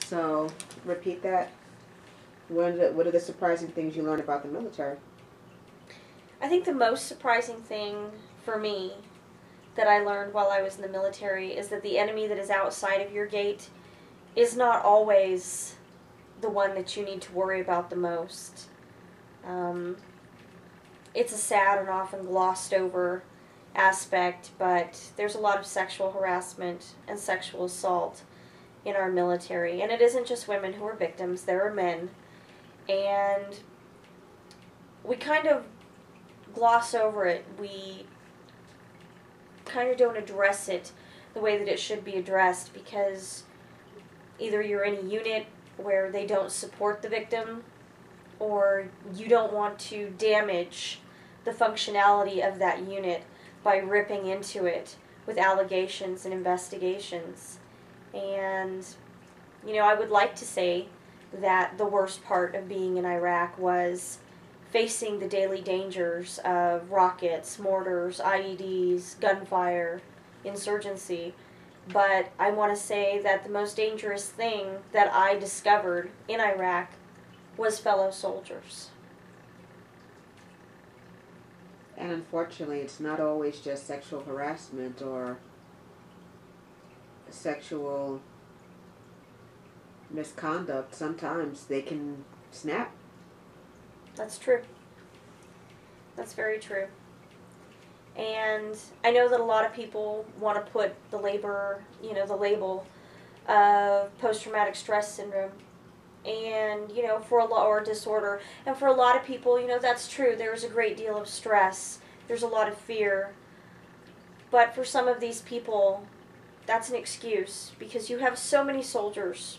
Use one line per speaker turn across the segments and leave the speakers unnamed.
So, repeat that. What are the surprising things you learned about the military?
I think the most surprising thing for me that I learned while I was in the military is that the enemy that is outside of your gate is not always the one that you need to worry about the most. Um, it's a sad and often glossed over aspect, but there's a lot of sexual harassment and sexual assault in our military. And it isn't just women who are victims, there are men. And we kind of gloss over it. We kind of don't address it the way that it should be addressed because either you're in a unit where they don't support the victim or you don't want to damage the functionality of that unit by ripping into it with allegations and investigations. And, I would like to say that the worst part of being in Iraq was facing the daily dangers of rockets, mortars, IEDs, gunfire, insurgency. But I want to say that the most dangerous thing that I discovered in Iraq was fellow soldiers.
And unfortunately, it's not always just sexual harassment or sexual misconduct. Sometimes they can snap.
That's true. That's very true. And I know that a lot of people want to put the label of post-traumatic stress syndrome and, or disorder. And for a lot of people, that's true. There's a great deal of stress. There's a lot of fear. But for some of these people, that's an excuse because you have so many soldiers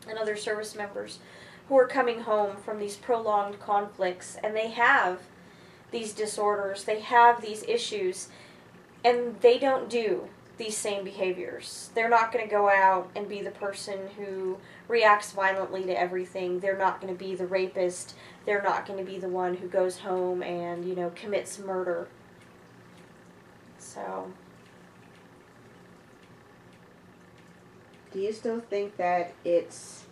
and other service members who are coming home from these prolonged conflicts and they have these disorders, they have these issues, and they don't do these same behaviors. They're not going to go out and be the person who reacts violently to everything. They're not going to be the rapist. They're not going to be the one who goes home and, commits murder. So,
Do you still think that it's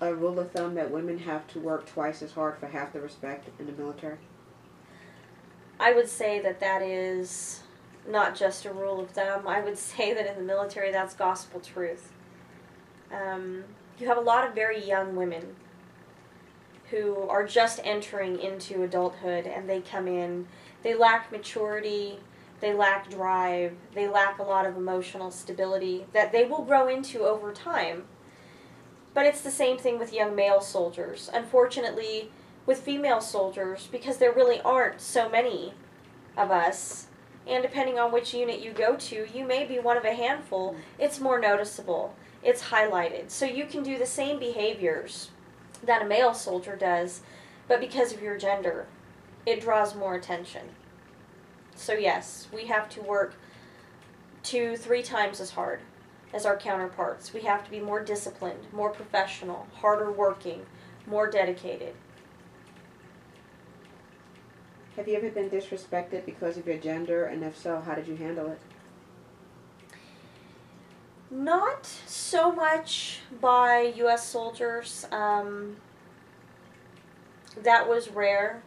a rule of thumb that women have to work twice as hard for half the respect in the military?
I would say that that is not just a rule of thumb. I would say that in the military that's gospel truth. You have a lot of very young women who are just entering into adulthood and they come in, they lack maturity, they lack drive, they lack a lot of emotional stability that they will grow into over time. But it's the same thing with young male soldiers. Unfortunately, with female soldiers, because there really aren't so many of us, and depending on which unit you go to, you may be one of a handful, it's more noticeable. It's highlighted. So you can do the same behaviors that a male soldier does, but because of your gender, it draws more attention. So yes, we have to work 2-3 times as hard as our counterparts. We have to be more disciplined, more professional, harder working, more dedicated.
Have you ever been disrespected because of your gender, and if so, how did you handle it?
Not so much by U.S. soldiers. That was rare.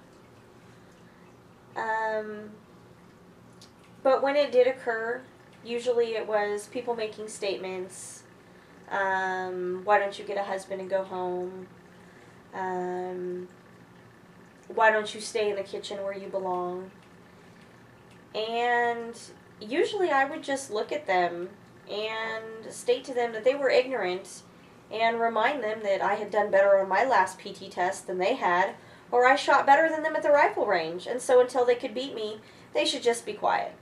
But when it did occur, usually it was people making statements. Why don't you get a husband and go home? Why don't you stay in the kitchen where you belong? And usually I would just look at them and state to them that they were ignorant and remind them that I had done better on my last PT test than they had, or I shot better than them at the rifle range, and so until they could beat me, they should just be quiet.